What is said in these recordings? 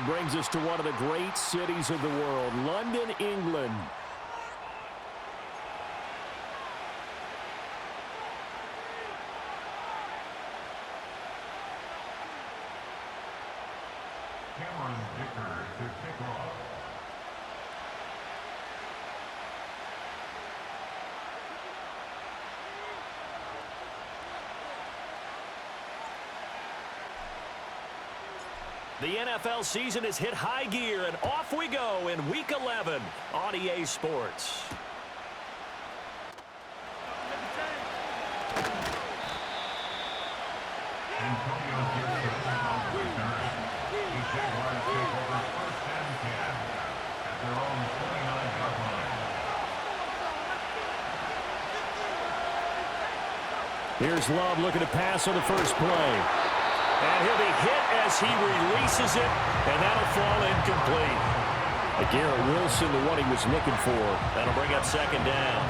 brings us to one of the great cities of the world, London, England. The NFL season has hit high gear, and off we go in Week 11 on EA Sports. Here's Love looking to pass on the first play. And he'll be hit as he releases it, and that'll fall incomplete. Garrett Wilson, the one he was looking for. That'll bring up second down.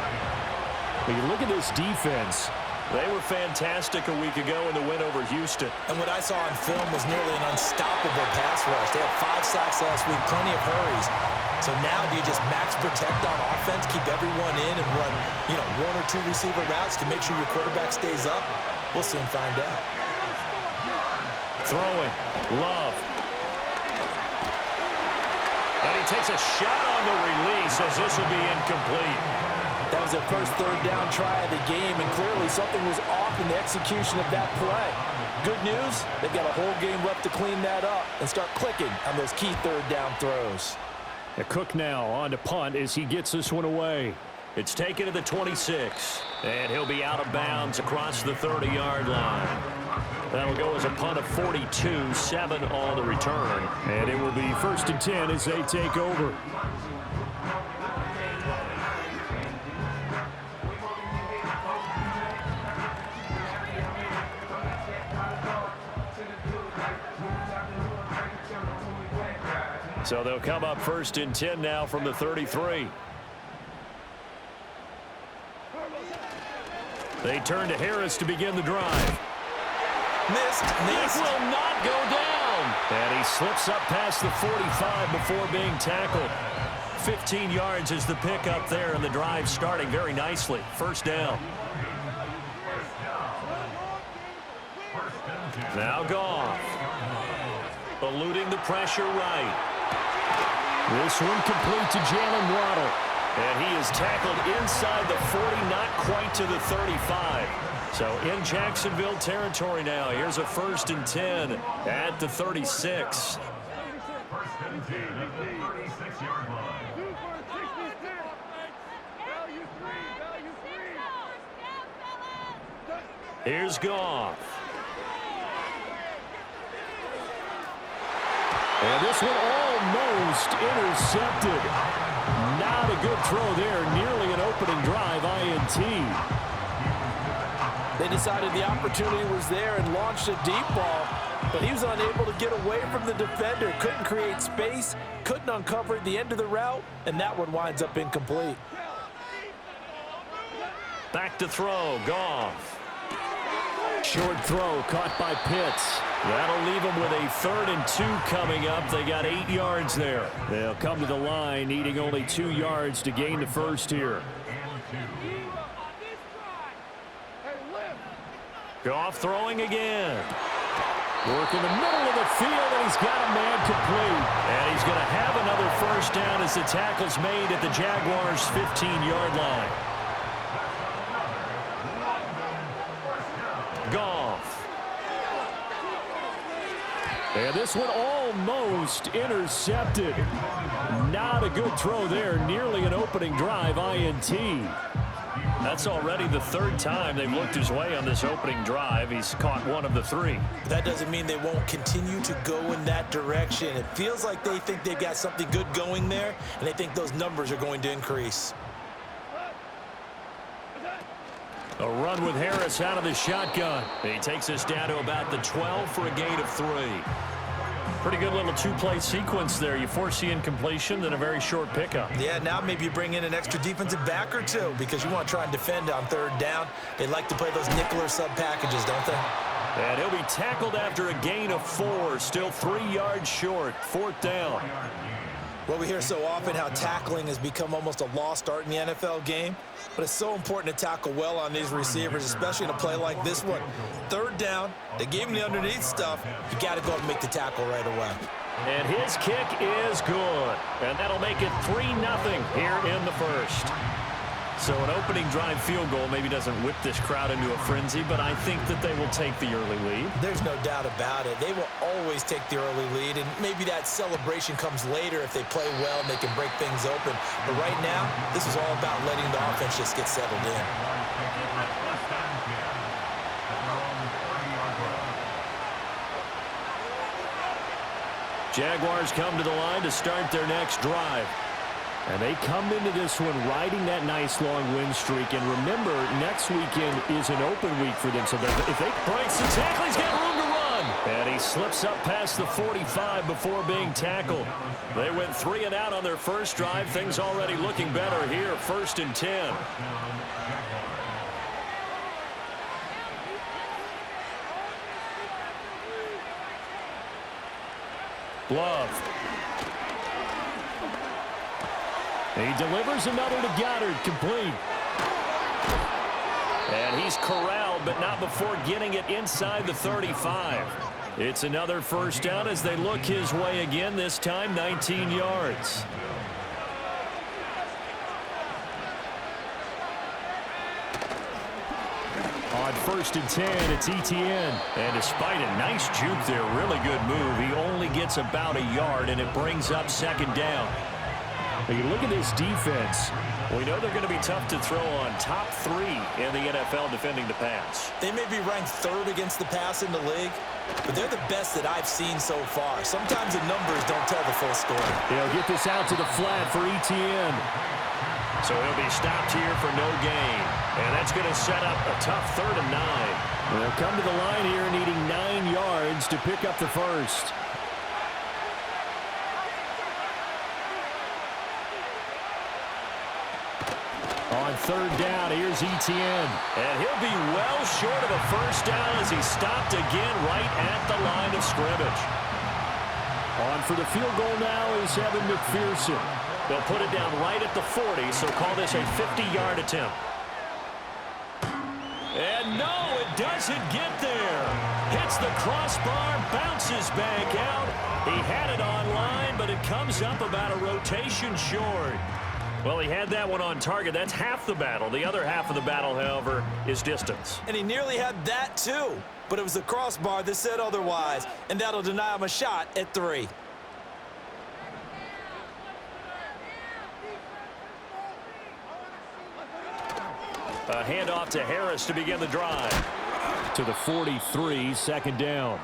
When you look at this defense, they were fantastic a week ago in the win over Houston. And what I saw on film was nearly an unstoppable pass rush. They had 5 sacks last week, plenty of hurries. So now do you just max protect on offense, keep everyone in, and run, 1 or 2 receiver routes to make sure your quarterback stays up? We'll soon find out. Throwing, Love. And he takes a shot on the release as this will be incomplete. That was their first third down try of the game, and clearly something was off in the execution of that play. Good news, they've got a whole game left to clean that up and start clicking on those key third down throws. Cook now on to punt as he gets this one away. It's taken to the 26, and he'll be out of bounds across the 30-yard line. That'll go as a punt of 42, 7 on the return. And it will be 1st and 10 as they take over. So they'll come up 1st and 10 now from the 33. They turn to Harris to begin the drive. Missed. It will not go down. And he slips up past the 45 before being tackled. 15 yards is the pickup there, and the drive starting very nicely. First down. Now Goff. Eluding the pressure right. This one complete to Jalen Waddle. And he is tackled inside the 40, not quite to the 35. So in Jacksonville territory now. Here's a 1st and 10 at the 36. Here's Goff. And this one almost intercepted. Not a good throw there. Nearly an opening drive, INT. They decided the opportunity was there and launched a deep ball, but he was unable to get away from the defender. Couldn't create space, couldn't uncover the end of the route, and that one winds up incomplete. Back to throw, Goff. Short throw caught by Pitts. That'll leave them with a 3rd and 2 coming up. They got 8 yards there. They'll come to the line needing only 2 yards to gain the first here. Goff throwing again. Work in the middle of the field, and he's got a man complete. And he's going to have another first down as the tackle's made at the Jaguars' 15-yard line. Goff. And this one almost intercepted. Not a good throw there. Nearly an opening drive, INT. That's already the 3rd time they've looked his way on this opening drive. He's caught 1 of the 3. That doesn't mean they won't continue to go in that direction. It feels like they think they've got something good going there, and they think those numbers are going to increase. A run with Harris out of the shotgun. He takes us down to about the 12 for a gain of 3. Pretty good little 2-play sequence there. You force the incompletion, then a very short pickup. Yeah, now maybe you bring in an extra defensive back or 2 because you want to try and defend on 3rd down. They like to play those nickel or sub packages, don't they? And he'll be tackled after a gain of 4, still 3 yards short, 4th down. Well, we hear so often how tackling has become almost a lost art in the NFL game, but it's so important to tackle well on these receivers, especially in a play like this one. 3rd down, they gave him the underneath stuff. You got to go and make the tackle right away. And his kick is good, and that'll make it 3-0 here in the first. So an opening drive field goal maybe doesn't whip this crowd into a frenzy, but I think that they will take the early lead. There's no doubt about it. They will always take the early lead, and maybe that celebration comes later if they play well and they can break things open. But right now, this is all about letting the offense just get settled in. Jaguars come to the line to start their next drive. And they come into this one riding that nice long win streak. And remember, next weekend is an open week for them. So if they breaks the tackle, he's got room to run. And he slips up past the 45 before being tackled. They went 3 and out on their first drive. Things already looking better here. 1st and 10. Love. He delivers another to Goddard, complete. And he's corralled, but not before getting it inside the 35. It's another 1st down as they look his way again, this time 19 yards. On 1st and 10, it's ETN. And despite a nice juke there, really good move, he only gets about a yard, and it brings up 2nd down. You look at this defense. We know they're going to be tough to throw on. Top 3 in the NFL defending the pass. They may be ranked 3rd against the pass in the league, but they're the best that I've seen so far. Sometimes the numbers don't tell the full story. He'll get this out to the flat for ETN. So he'll be stopped here for no gain. And that's going to set up a tough 3rd and 9. They'll come to the line here needing 9 yards to pick up the first. On 3rd down, here's ETN. And he'll be well short of a 1st down as he's stopped again right at the line of scrimmage. On for the field goal now is Evan McPherson. They'll put it down right at the 40, so call this a 50-yard attempt. And no, it doesn't get there. Hits the crossbar, bounces back out. He had it on line, but it comes up about a rotation short. Well, he had that one on target. That's half the battle. The other half of the battle, however, is distance. And he nearly had that, too. But it was the crossbar that said otherwise, and that'll deny him a shot at 3. A handoff to Harris to begin the drive. To the 43, 2nd down.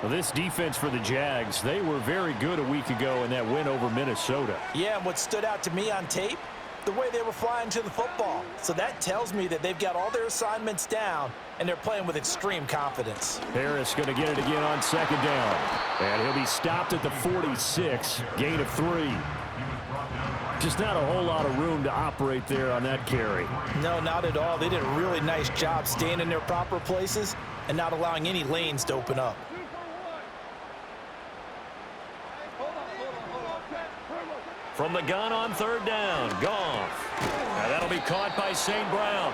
Well, this defense for the Jags, they were very good a week ago in that win over Minnesota. Yeah, and what stood out to me on tape, the way they were flying to the football. So that tells me that they've got all their assignments down, and they're playing with extreme confidence. Harris going to get it again on 2nd down. And he'll be stopped at the 46, gain of 3. Just not a whole lot of room to operate there on that carry. No, not at all. They did a really nice job staying in their proper places and not allowing any lanes to open up. From the gun on 3rd down, Goff. And that'll be caught by St. Brown.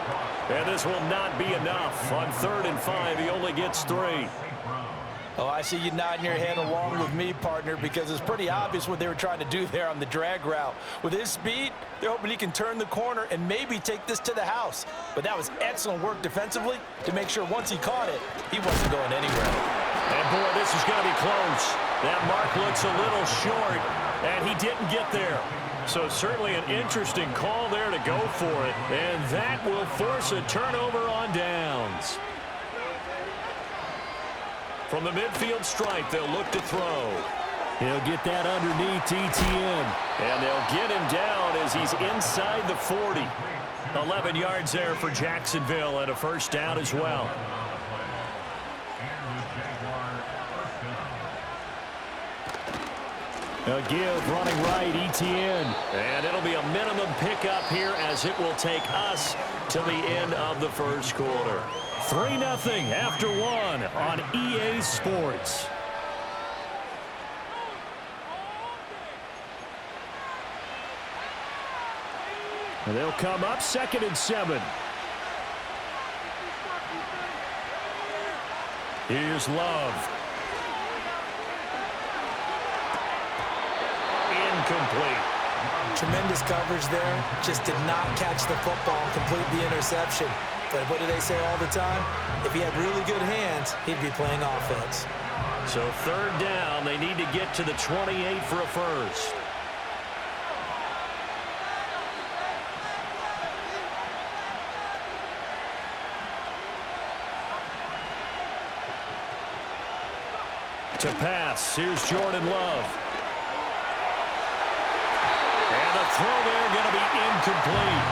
And this will not be enough. On 3rd and 5, he only gets 3. Oh, I see you nodding your head along with me, partner, because it's pretty obvious what they were trying to do there on the drag route. With his speed, they're hoping he can turn the corner and maybe take this to the house. But that was excellent work defensively to make sure once he caught it, he wasn't going anywhere. And, boy, this is going to be close. That mark looks a little short, and he didn't get there. So certainly an interesting call there to go for it. And that will force a turnover on downs. From the midfield stripe, they'll look to throw. He'll get that underneath ETN. And they'll get him down as he's inside the 40. 11 yards there for Jacksonville and a 1st down as well. A give running right, ETN. And it'll be a minimum pickup here as it will take us to the end of the 1st quarter. 3-0 after one on EA Sports. And they'll come up 2nd and 7. Here's Love. Incomplete. Tremendous coverage there. Just did not catch the football and complete the interception. But what do they say all the time? If he had really good hands, he'd be playing offense. So 3rd down, they need to get to the 28 for a first. To pass, here's Jordan Love. And the throw there going to be incomplete.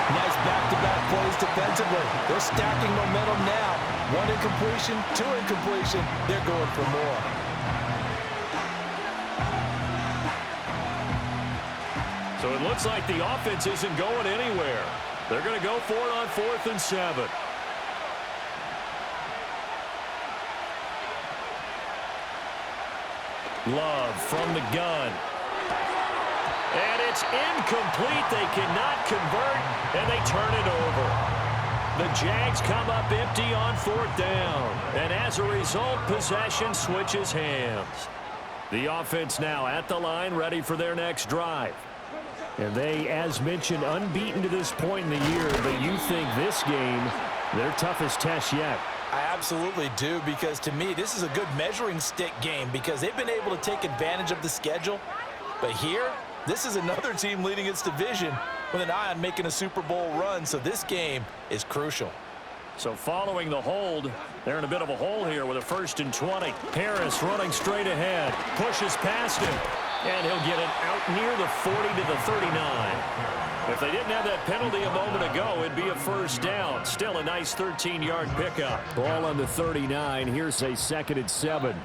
Nice back-to-back plays defensively. They're stacking momentum now. 1 incompletion, 2 incompletion. They're going for more. So it looks like the offense isn't going anywhere. They're going to go for it on 4th and 7. Love from the gun. And it's incomplete. They cannot convert, and they turn it over. The Jags come up empty on 4th down. And as a result, possession switches hands. The offense now at the line, ready for their next drive. And they, as mentioned, unbeaten to this point in the year, but you think this game, their toughest test yet. I absolutely do, because to me, this is a good measuring stick game because they've been able to take advantage of the schedule. But here, this is another team leading its division with an eye on making a Super Bowl run, so this game is crucial. So following the hold, they're in a bit of a hole here with a 1st and 20. Harris running straight ahead, pushes past him, and he'll get it out near the 40 to the 39. If they didn't have that penalty a moment ago, it'd be a 1st down. Still a nice 13-yard pickup. Ball on the 39. Here's a 2nd and 7.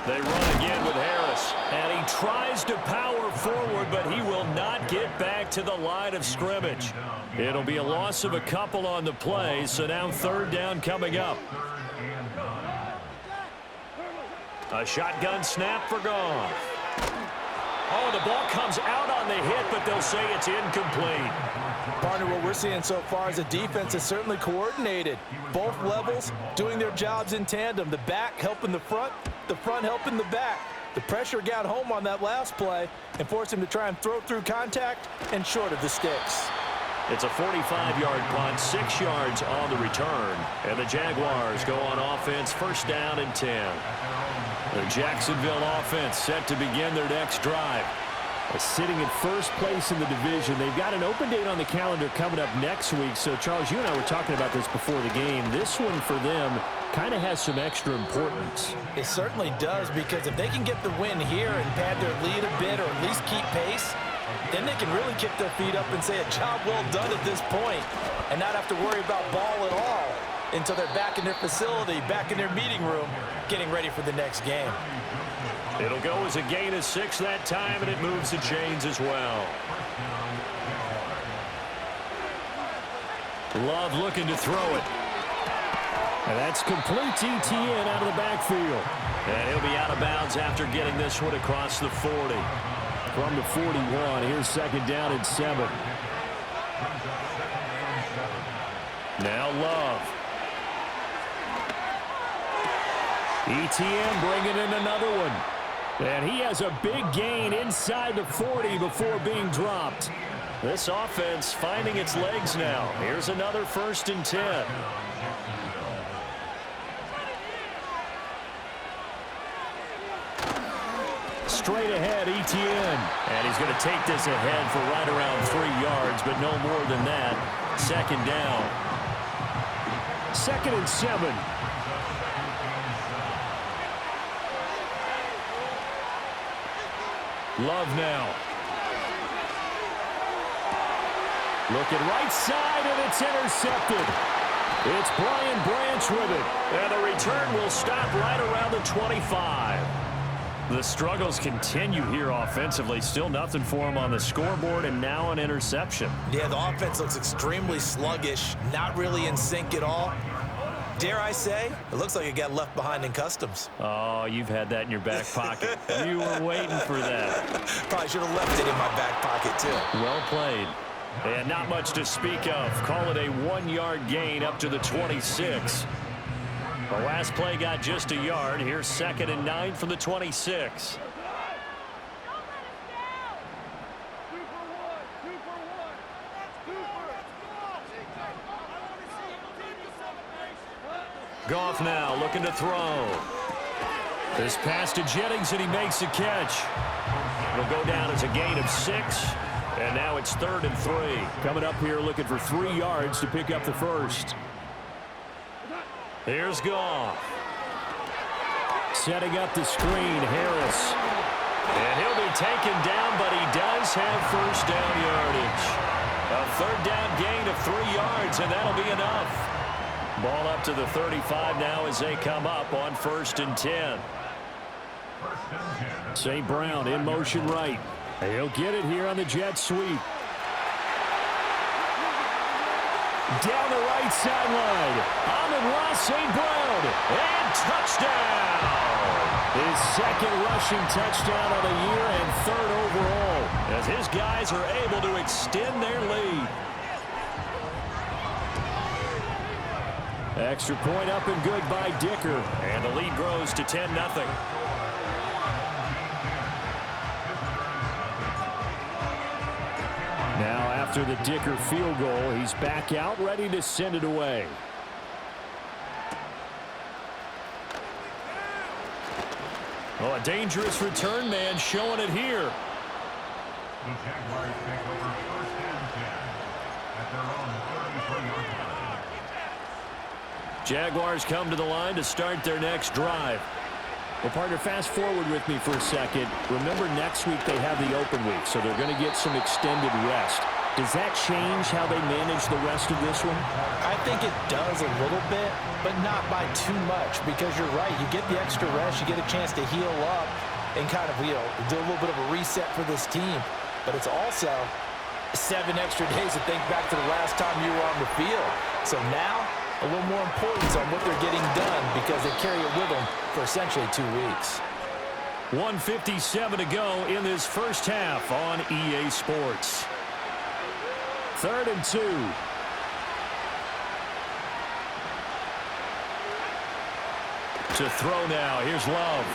They run again with Harris. And he tries to power forward, but he will not get back to the line of scrimmage. It'll be a loss of a couple on the play, so now 3rd down coming up. A shotgun snap for Goff. Oh, the ball comes out on the hit, but they'll say it's incomplete. Partner, what we're seeing so far is the defense is certainly coordinated. Both levels doing their jobs in tandem. The back helping the front helping the back. The pressure got home on that last play and forced him to try and throw through contact and short of the sticks. It's a 45-yard punt, 6 yards on the return. And the Jaguars go on offense, 1st down and 10. The Jacksonville offense set to begin their next drive. Sitting in 1st place in the division. They've got an open date on the calendar coming up next week. So, Charles, you and I were talking about this before the game. This one for them kind of has some extra importance. It certainly does, because if they can get the win here and pad their lead a bit or at least keep pace, then they can really kick their feet up and say a job well done at this point and not have to worry about ball at all until they're back in their facility, back in their meeting room, getting ready for the next game. It'll go as a gain of 6 that time, and it moves the chains as well. Love looking to throw it. And that's complete to ETN out of the backfield. And he'll be out of bounds after getting this one across the 40. From the 41, here's 2nd down and 7. Now Love. ETN bringing in another one. And he has a big gain inside the 40 before being dropped. This offense finding its legs now. Here's another 1st and 10. Straight ahead, ETN. And he's going to take this ahead for right around 3 yards, but no more than that. 2nd down. 2nd and 7. Love now. Looking right side, and it's intercepted. It's Brian Branch with it. And the return will stop right around the 25. The struggles continue here offensively. Still nothing for them on the scoreboard, and now an interception. Yeah, the offense looks extremely sluggish, not really in sync at all. Dare I say, it looks like it got left behind in customs. Oh, you've had that in your back pocket. You were waiting for that. Probably should have left it in my back pocket, too. Well played. And not much to speak of. Call it a 1-yard gain up to the 26. The last play got just a yard. Here's 2nd and 9 from the 26. Goff now looking to throw. This pass to Jennings, and he makes the catch. It'll go down as a gain of 6. And now it's 3rd and 3. Coming up here looking for 3 yards to pick up the first. Here's Goff. Setting up the screen, Harris. And he'll be taken down, but he does have first down yardage. A 3rd down gain of 3 yards, and that'll be enough. Ball up to the 35 now as they come up on 1st and 10. St. Brown in motion right. He'll get it here on the jet sweep. Down the right sideline. Amon-Ra St. Brown. And touchdown. His 2nd rushing touchdown of the year and 3rd overall, as his guys are able to extend their lead. Extra point up and good by Dicker. And the lead grows to 10-0. Now after the Dicker field goal, he's back out ready to send it away. Oh, a dangerous return man showing it here. The Jaguars take over 1st and 10 at their own 33-yard line. Jaguars come to the line to start their next drive. Well, partner, fast forward with me for a second. Remember, next week they have the open week, so they're going to get some extended rest. Does that change how they manage the rest of this one? I think it does a little bit, but not by too much, because you're right. You get the extra rest, you get a chance to heal up and kind of, do a little bit of a reset for this team. But it's also 7 extra days to think back to the last time you were on the field. So now, a little more importance on what they're getting done, because they carry it with them for essentially 2 weeks. 1:57 to go in this first half on EA Sports. 3rd and 2. To throw now. Here's Love.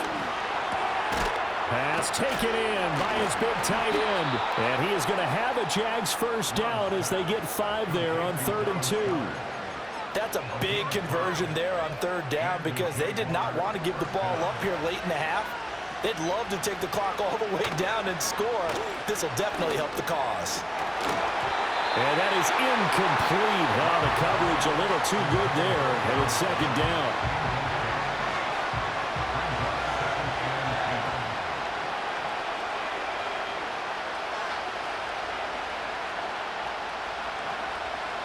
Pass taken in by his big tight end. And he is going to have a Jags first down as they get 5 there on 3rd and 2. That's a big conversion there on 3rd down, because they did not want to give the ball up here late in the half. They'd love to take the clock all the way down and score. This will definitely help the cause. And that is incomplete. Oh, the coverage a little too good there, and it's 2nd down.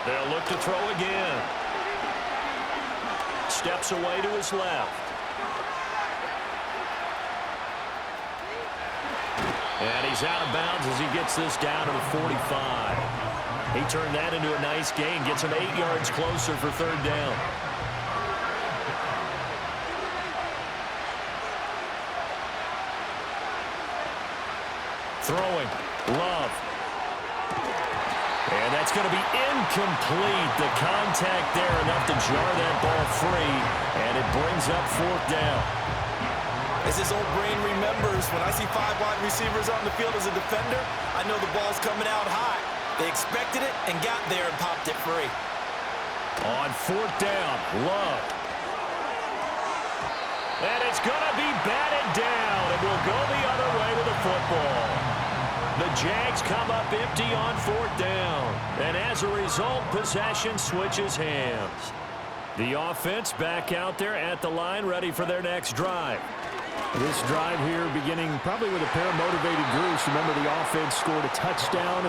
They'll look to throw again. Steps away to his left. And he's out of bounds as he gets this down to the 45. He turned that into a nice gain, gets him 8 yards closer for 3rd down. Throwing. Love. And that's going to be incomplete. The contact there enough to jar that ball free, and it brings up 4th down. As his old brain remembers, when I see 5 wide receivers on the field as a defender, I know the ball's coming out high. They expected it and got there and popped it free. On 4th down, Love. And it's going to be batted down, and we'll go the other way with the football. The Jags come up empty on 4th down, and as a result, possession switches hands. The offense back out there at the line, ready for their next drive. This drive here beginning probably with a pair of motivated groups. Remember, the offense scored a touchdown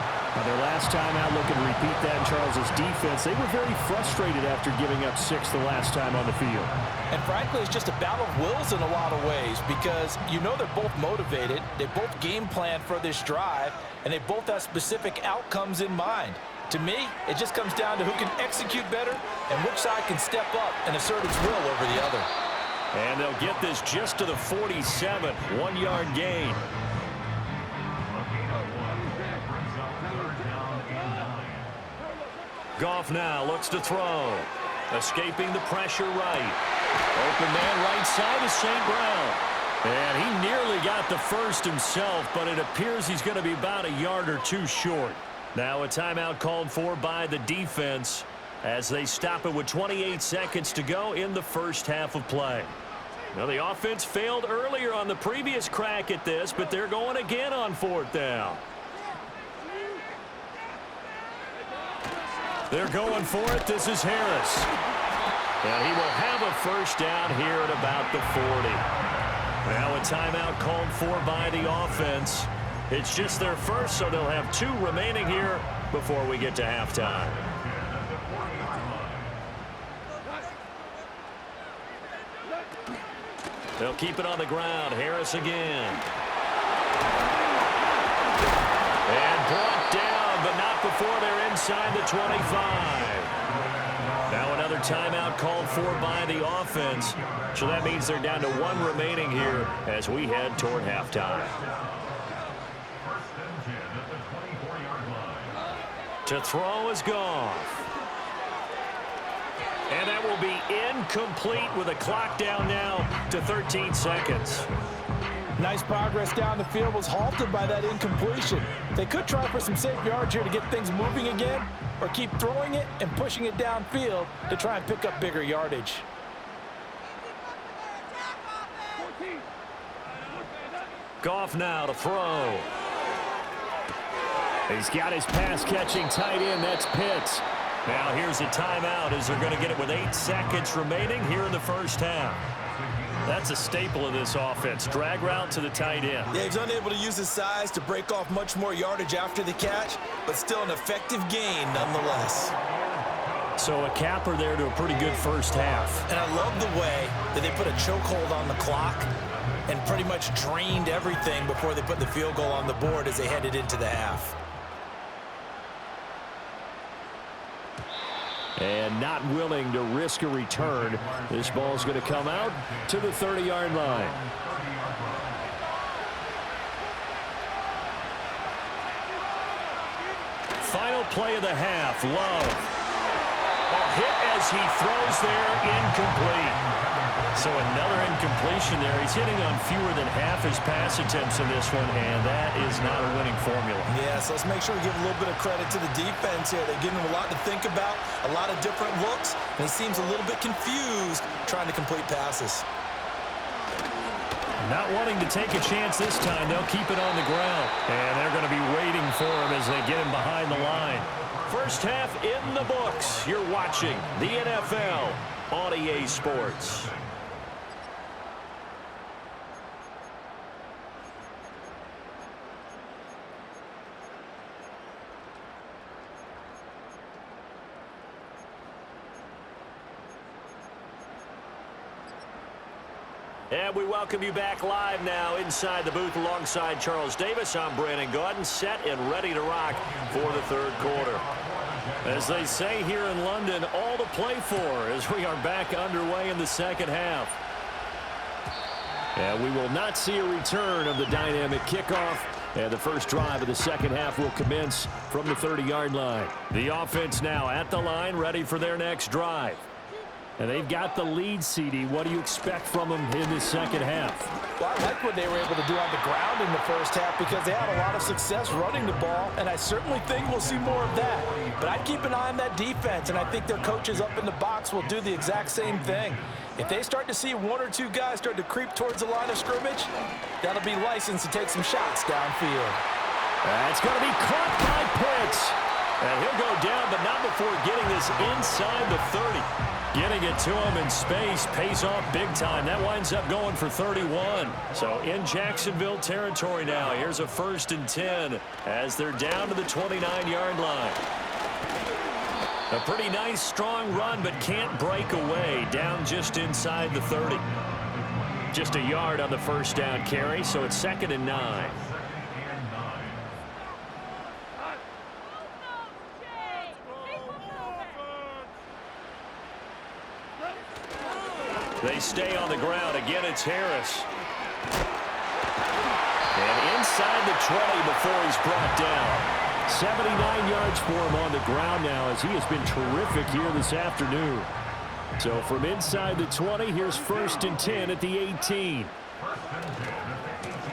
their last time out. Looking to repeat that in Charles's defense. They were very frustrated after giving up 6 the last time on the field. And frankly, it's just a battle of wills in a lot of ways because you know they're both motivated. They both game plan for this drive, and they both have specific outcomes in mind. To me, it just comes down to who can execute better and which side can step up and assert its will over the other. And they'll get this just to the 47, 1-yard gain. Goff now looks to throw. Escaping the pressure right. Open man right side is St. Brown. And he nearly got the first himself, but it appears he's going to be about a yard or two short. Now a timeout called for by the defense as they stop it with 28 seconds to go in the first half of play. Now the offense failed earlier on the previous crack at this, but they're going again on 4th down. They're going for it. This is Harris. And he will have a first down here at about the 40. Now a timeout called for by the offense. It's just their first, so they'll have 2 remaining here before we get to halftime. They'll keep it on the ground. Harris again. And brought down, but not before they're inside the 25. Now another timeout called for by the offense. So that means they're down to 1 remaining here as we head toward halftime. To throw is Goff. And that will be incomplete with a clock down now to 13 seconds. Nice progress down the field was halted by that incompletion. They could try for some safe yards here to get things moving again, or keep throwing it and pushing it downfield to try and pick up bigger yardage. Goff now to throw. He's got his pass-catching tight end. That's Pitts. Now here's a timeout as they're going to get it with 8 seconds remaining here in the first half. That's a staple of this offense. Drag route to the tight end. Yeah, he's unable to use his size to break off much more yardage after the catch, but still an effective gain nonetheless. So a capper there to a pretty good first half. And I love the way that they put a chokehold on the clock and pretty much drained everything before they put the field goal on the board as they headed into the half. And not willing to risk a return. This ball is going to come out to the 30-yard line. Final play of the half. Love. A hit as he throws there, incomplete. So another incompletion there. He's hitting on fewer than half his pass attempts in this one, and that is not a winning formula. Yeah, so let's make sure we give a little bit of credit to the defense here. They're giving him a lot to think about, a lot of different looks, and he seems a little bit confused trying to complete passes. Not wanting to take a chance this time. They'll keep it on the ground, and they're going to be waiting for him as they get him behind the line. First half in the books. You're watching the NFL on EA Sports. And we welcome you back live now inside the booth alongside Charles Davis. I'm Brandon Gaudin, set and ready to rock for the third quarter. As they say here in London, all to play for as we are back underway in the second half. And we will not see a return of the dynamic kickoff. And the first drive of the second half will commence from the 30-yard line. The offense now at the line, ready for their next drive. And they've got the lead, CD. What do you expect from them in the second half? Well, I like what they were able to do on the ground in the first half because they had a lot of success running the ball, and I certainly think we'll see more of that. But I'd keep an eye on that defense, and I think their coaches up in the box will do the exact same thing. If they start to see 1 or 2 guys start to creep towards the line of scrimmage, that'll be licensed to take some shots downfield. That's going to be caught by Pitts. And he'll go down, but not before getting this inside the 30. Getting it to him in space pays off big time. That winds up going for 31. So in Jacksonville territory now. Here's a 1st and 10 as they're down to the 29-yard line. A pretty nice, strong run, but can't break away. Down just inside the 30. Just a yard on the first down carry, so it's 2nd and 9. They stay on the ground. Again, it's Harris. And inside the 20 before he's brought down. 79 yards for him on the ground now as he has been terrific here this afternoon. So from inside the 20, here's 1st and 10 at the 18.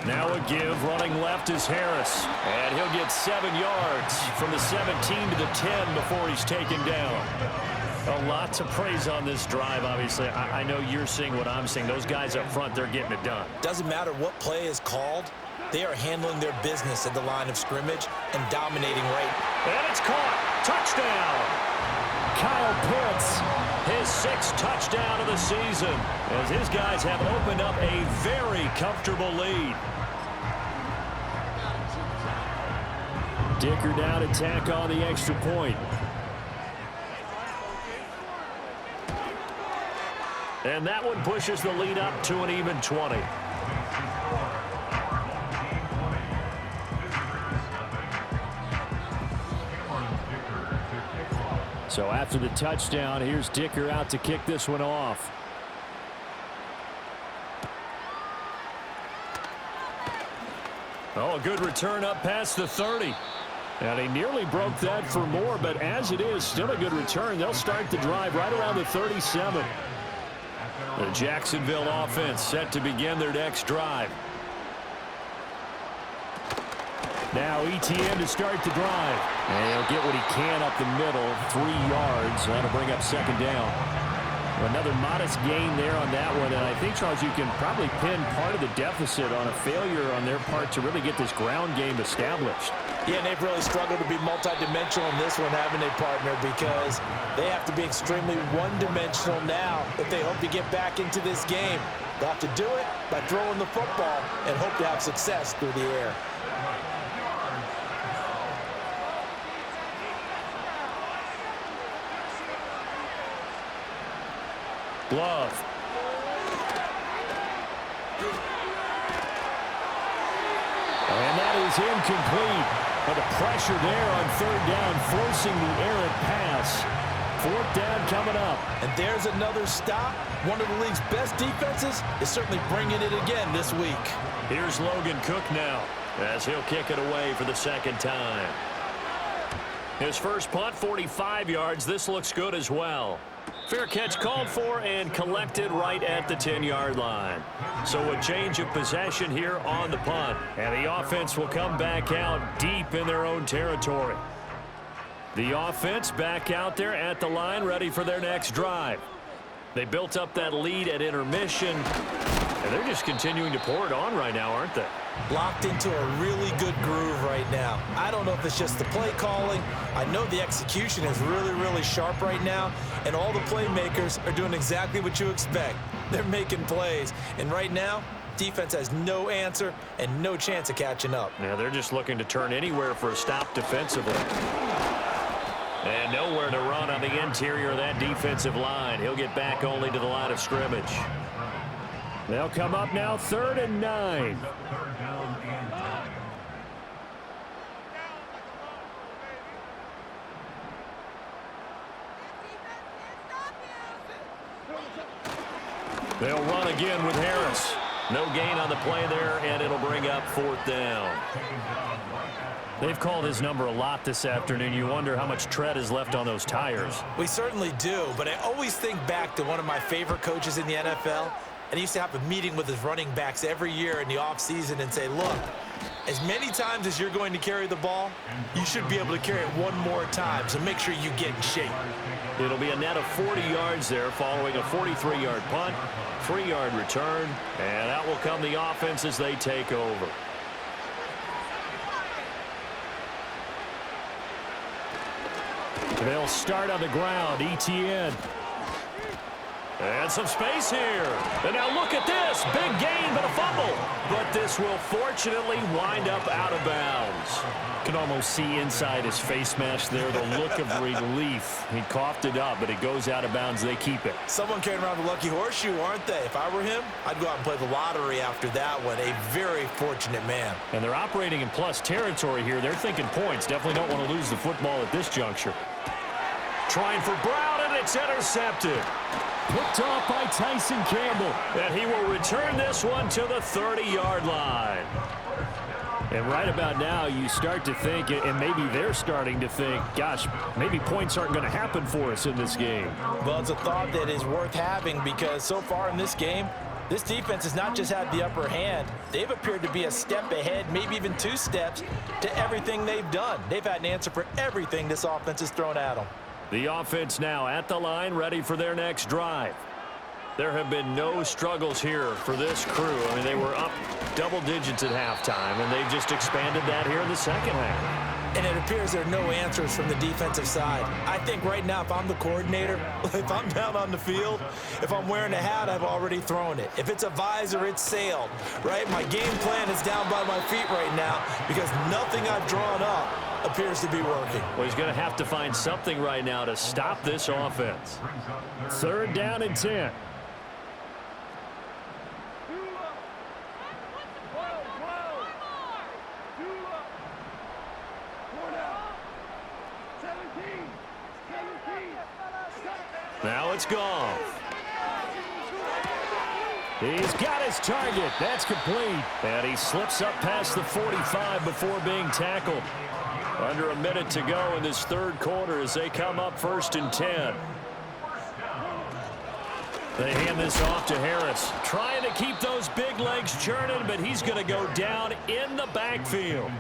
Now a give. Running left is Harris. And he'll get 7 yards from the 17 to the 10 before he's taken down. A lot to praise on this drive, obviously. I know you're seeing what I'm seeing. Those guys up front, they're getting it done. Doesn't matter what play is called. They are handling their business at the line of scrimmage and dominating right. And it's caught. Touchdown. Kyle Pitts, his 6th touchdown of the season, as his guys have opened up a very comfortable lead. Dicker down to tack on the extra point. And that one pushes the lead up to an even 20. So after the touchdown, here's Dicker out to kick this one off. Oh, a good return up past the 30. And he nearly broke that for more, but as it is, still a good return. They'll start the drive right around the 37. The Jacksonville offense set to begin their next drive. Now ETN to start the drive. And he'll get what he can up the middle, 3 yards. That'll bring up 2nd down. Another modest gain there on that one. And I think, Charles, you can probably pin part of the deficit on a failure on their part to really get this ground game established. Yeah, and they've really struggled to be multidimensional in this one, having a partner, because they have to be extremely one-dimensional now if they hope to get back into this game. They'll have to do it by throwing the football and hope to have success through the air. Glove. And that is incomplete. But the pressure there on 3rd down, forcing the errant pass. 4th down coming up. And there's another stop. One of the league's best defenses is certainly bringing it again this week. Here's Logan Cook now as he'll kick it away for the 2nd time. His first punt, 45 yards. This looks good as well. Fair catch called for and collected right at the 10-yard line. So a change of possession here on the punt. And the offense will come back out deep in their own territory. The offense back out there at the line, ready for their next drive. They built up that lead at intermission, and they're just continuing to pour it on right now, aren't they? Locked into a really good groove right now. I don't know if it's just the play calling. I know the execution is really, really sharp right now, and all the playmakers are doing exactly what you expect. They're making plays, and right now, defense has no answer and no chance of catching up. Yeah, they're just looking to turn anywhere for a stop defensively. And nowhere to run on the interior of that defensive line. He'll get back only to the line of scrimmage. They'll come up now, 3rd and 9. They'll run again with Harris. No gain on the play there, and it'll bring up 4th down. They've called his number a lot this afternoon. You wonder how much tread is left on those tires. We certainly do, but I always think back to one of my favorite coaches in the NFL, and he used to have a meeting with his running backs every year in the offseason and say, look, as many times as you're going to carry the ball, you should be able to carry it one more time, so make sure you get in shape. It'll be a net of 40 yards there following a 43-yard punt, 3-yard return, and out will come the offense as they take over. They'll start on the ground. ETN. And some space here. And now look at this. Big gain, but a fumble. But this will fortunately wind up out of bounds. You can almost see inside his face mask there the look of relief. He coughed it up, but it goes out of bounds. They keep it. Someone carrying around the lucky horseshoe, aren't they? If I were him, I'd go out and play the lottery after that one. A very fortunate man. And they're operating in plus territory here. They're thinking points. Definitely don't want to lose the football at this juncture. Trying for Brown, and it's intercepted. Picked off by Tyson Campbell. And he will return this one to the 30-yard line. And right about now, you start to think, and maybe they're starting to think, gosh, maybe points aren't going to happen for us in this game. Well, it's a thought that is worth having because so far in this game, this defense has not just had the upper hand. They've appeared to be a step ahead, maybe even 2 steps to everything they've done. They've had an answer for everything this offense has thrown at them. The offense now at the line, ready for their next drive. There have been no struggles here for this crew. I mean, they were up double digits at halftime, and they've just expanded that here in the second half. And it appears there are no answers from the defensive side. I think right now, if I'm the coordinator, if I'm down on the field, if I'm wearing a hat, I've already thrown it. If it's a visor, it's sailed, right? My game plan is down by my feet right now because nothing I've drawn up appears to be working. Well, he's going to have to find something right now to stop this offense. 3rd down and 10. Now it's Goff. He's got his target. That's complete. And he slips up past the 45 before being tackled. Under a minute to go in this 3rd quarter as they come up 1st and 10. They hand this off to Harris. Trying to keep those big legs churning, but he's going to go down in the backfield.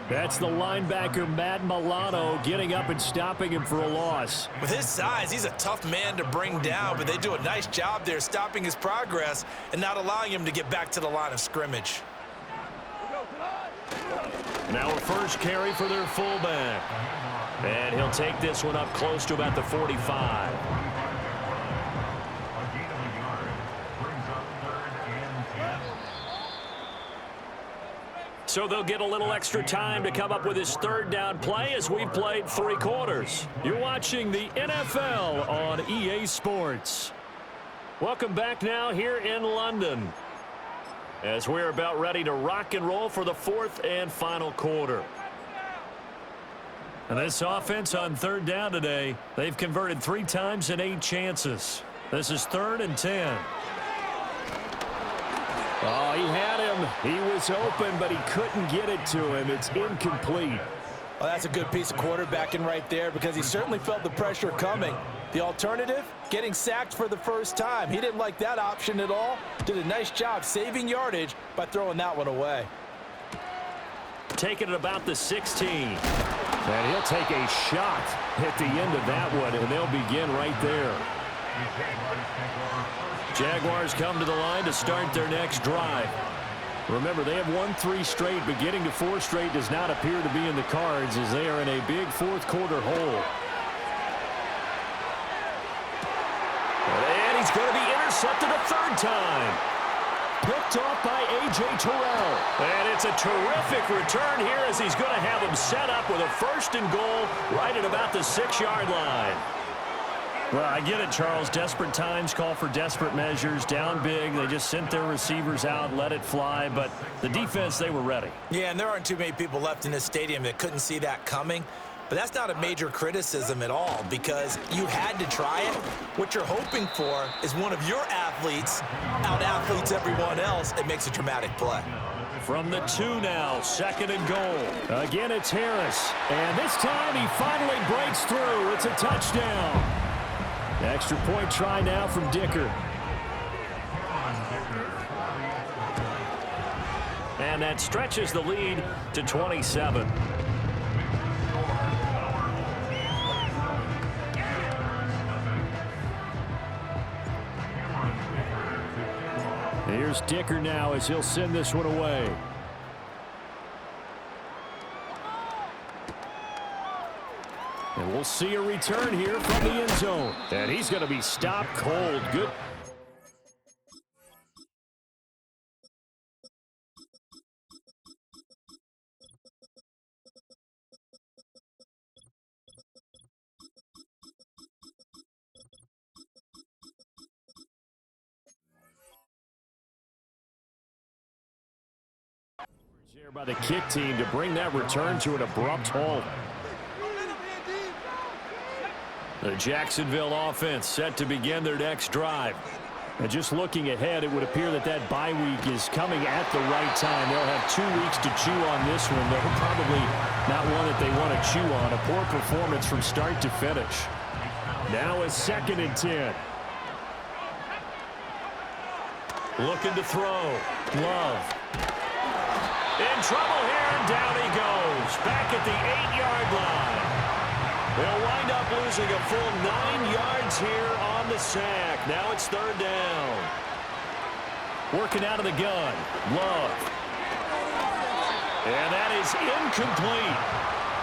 That's the linebacker, Matt Milano, getting up and stopping him for a loss. With his size, he's a tough man to bring down, but they do a nice job there stopping his progress and not allowing him to get back to the line of scrimmage. Now a first carry for their fullback. And he'll take this one up close to about the 45. So they'll get a little extra time to come up with his 3rd down play as we've played 3 quarters. You're watching the NFL on EA Sports. Welcome back now here in London as we're about ready to rock and roll for the 4th and final quarter. And this offense on 3rd down today, they've converted 3 times in 8 chances. This is 3rd and 10. Oh, he had him. He was open, but he couldn't get it to him. It's incomplete. Well, that's a good piece of quarterbacking right there because he certainly felt the pressure coming. The alternative, getting sacked for the first time. He didn't like that option at all. Did a nice job saving yardage by throwing that one away. Taking it about the 16. And he'll take a shot at the end of that one, and they'll begin right there. Jaguars come to the line to start their next drive. Remember, they have won 3 straight, but getting to 4 straight does not appear to be in the cards as they are in a big 4th quarter hole. And he's going to be intercepted a 3rd time. Picked off by A.J. Terrell. And it's a terrific return here as he's going to have him set up with a 1st and goal right at about the 6-yard line. Well, I get it, Charles. Desperate times call for desperate measures. Down big. They just sent their receivers out, let it fly. But the defense, they were ready. Yeah, and there aren't too many people left in this stadium that couldn't see that coming. But that's not a major criticism at all because you had to try it. What you're hoping for is one of your athletes out-athletes everyone else and makes a dramatic play. From the 2 now, 2nd and goal. Again, it's Harris. And this time he finally breaks through. It's a touchdown. Extra point try now from Dicker. And that stretches the lead to 27. Here's Dicker now as he'll send this one away. And we'll We'll see a return here from the end zone. And he's going to be stopped cold. Good. Here by the kick team to bring that return to an abrupt halt. The Jacksonville offense set to begin their next drive. And just looking ahead, it would appear that that bye week is coming at the right time. They'll have 2 weeks to chew on this one. They're probably not one that they want to chew on. A poor performance from start to finish. Now a 2nd and 10. Looking to throw. Love. In trouble here, and down he goes. Back at the 8-yard line. They'll wind up losing a full 9 yards here on the sack. Now it's 3rd down. Working out of the gun. Love. And that is incomplete.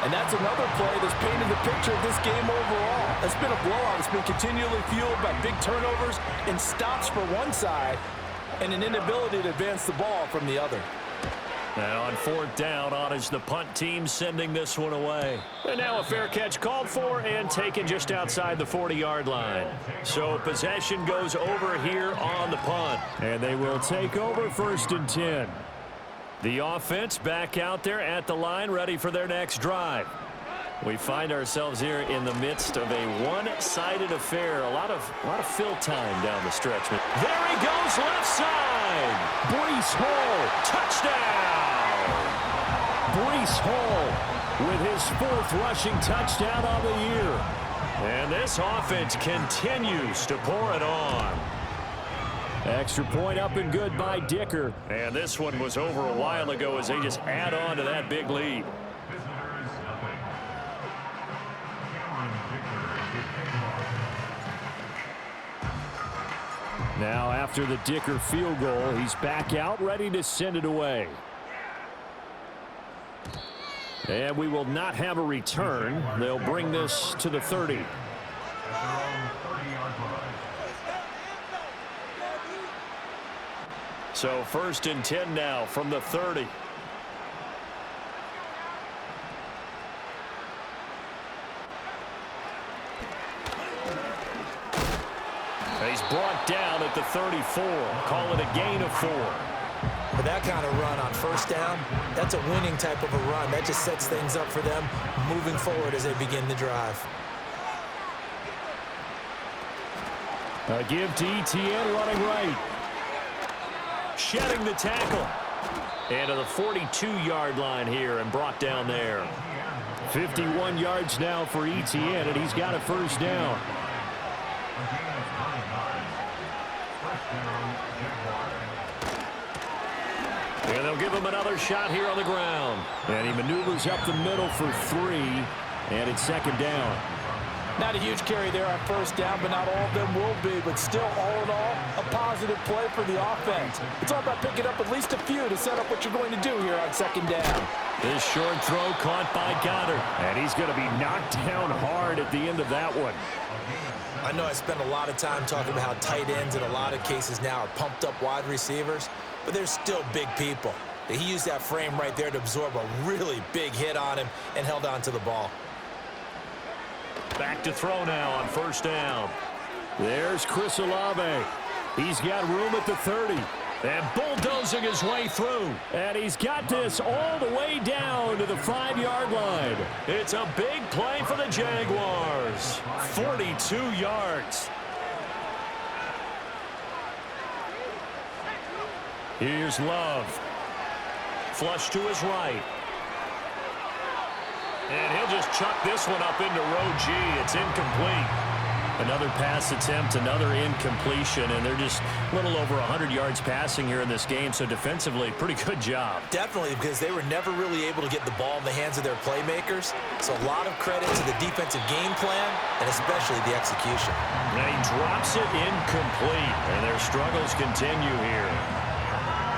And that's another play that's painted the picture of this game overall. It's been a blowout. It's been continually fueled by big turnovers and stops for one side and an inability to advance the ball from the other. Now on 4th down, on is the punt team sending this one away. And now a fair catch called for and taken just outside the 40-yard line. So possession goes over here on the punt. And they will take over 1st and 10. The offense back out there at the line, ready for their next drive. We find ourselves here in the midst of a one-sided affair. A lot of fill time down the stretch. There he goes, left side. Breece Hall, touchdown. Breece Hall with his 4th rushing touchdown on the year. And this offense continues to pour it on. Extra point up and good by Dicker. And this one was over a while ago as they just add on to that big lead. Now after the Dicker field goal, he's back out ready to send it away. And we will not have a return. They'll bring this to the 30. So 1st and 10 now from the 30. He's brought down at the 34. Call it a gain of 4. But that kind of run on 1st down, that's a winning type of a run. That just sets things up for them moving forward as they begin the drive. A give to ETN running right. Shedding the tackle. And to the 42-yard line here and brought down there. 51 yards now for ETN, and he's got a 1st down. And they'll give him another shot here on the ground. And he maneuvers up the middle for 3, and it's 2nd down. Not a huge carry there on 1st down, but not all of them will be. But still, all in all, a positive play for the offense. It's all about picking up at least a few to set up what you're going to do here on 2nd down. This short throw caught by Goddard. And he's going to be knocked down hard at the end of that one. I know I spend a lot of time talking about how tight ends in a lot of cases now are pumped up wide receivers, but they're still big people. He used that frame right there to absorb a really big hit on him and held on to the ball. Back to throw now on 1st down. There's Chris Olave. He's got room at the 30. And bulldozing his way through. And he's got this all the way down to the 5-yard line. It's a big play for the Jaguars. 42 yards. Here's Love. Flush to his right. And he'll just chuck this one up into row G. It's incomplete. Another pass attempt, another incompletion, and they're just a little over 100 yards passing here in this game, so defensively, pretty good job. Definitely, because they were never really able to get the ball in the hands of their playmakers, so a lot of credit to the defensive game plan, and especially the execution. And he drops it incomplete, and their struggles continue here.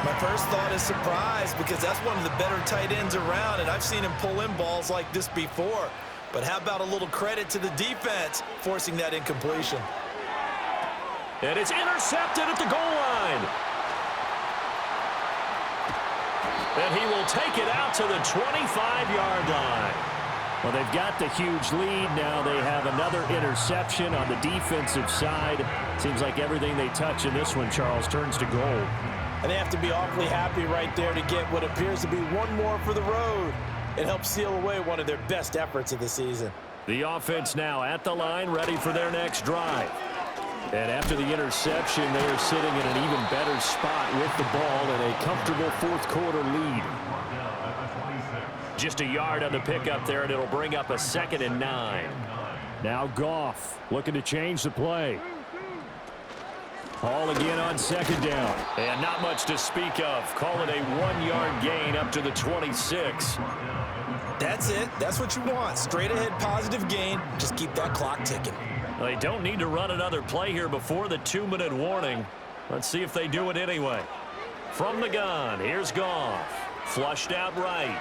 My first thought is surprise, because that's one of the better tight ends around, and I've seen him pull in balls like this before. But how about a little credit to the defense forcing that incompletion? And it's intercepted at the goal line. And he will take it out to the 25-yard line. Well, they've got the huge lead. Now they have another interception on the defensive side. Seems like everything they touch in this one, Charles, turns to gold. And they have to be awfully happy right there to get what appears to be one more for the road. It helps seal away one of their best efforts of the season. The offense now at the line, ready for their next drive. And after the interception, they are sitting in an even better spot with the ball and a comfortable fourth-quarter lead. Just a yard on the pickup there, and it'll bring up a 2nd and 9. Now Goff looking to change the play. Hall again on 2nd down. And not much to speak of. Call it a 1-yard gain up to the 26. That's it. That's what you want. Straight ahead positive gain. Just keep that clock ticking. They don't need to run another play here before the 2-minute warning. Let's see if they do it anyway. From the gun, here's Goff. Flushed out right.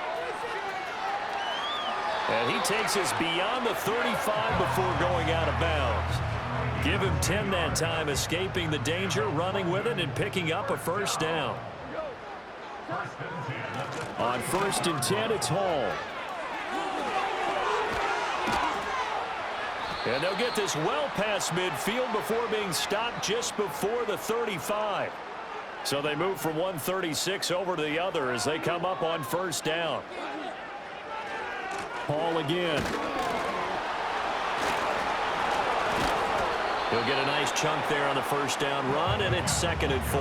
And he takes us beyond the 35 before going out of bounds. Give him 10 that time, escaping the danger, running with it, and picking up a 1st down. On 1st and 10, it's Hall. And they'll get this well past midfield before being stopped just before the 35. So they move from 136 over to the other as they come up on 1st down. Hall again. He'll get a nice chunk there on the 1st down run, and it's 2nd and 4.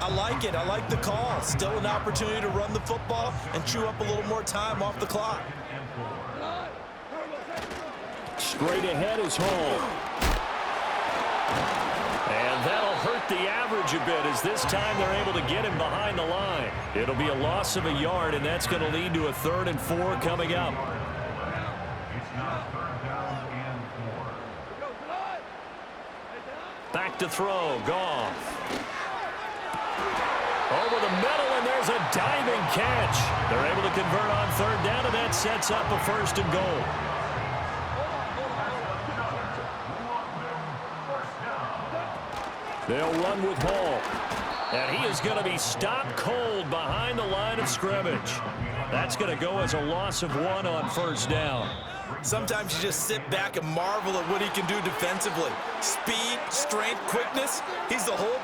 I like it. I like the call. Still an opportunity to run the football and chew up a little more time off the clock. Straight ahead is Hall. And that'll hurt the average a bit as this time they're able to get him behind the line. It'll be a loss of a yard, and that's going to lead to a 3rd and 4 coming up. Back to throw. Goff. Over the middle, and there's a diving catch. They're able to convert on 3rd down, and that sets up a 1st and goal. They'll run with Hall. And he is going to be stopped cold behind the line of scrimmage. That's going to go as a loss of 1 on 1st down. Sometimes you just sit back and marvel at what he can do defensively. Speed, strength, quickness. He's the whole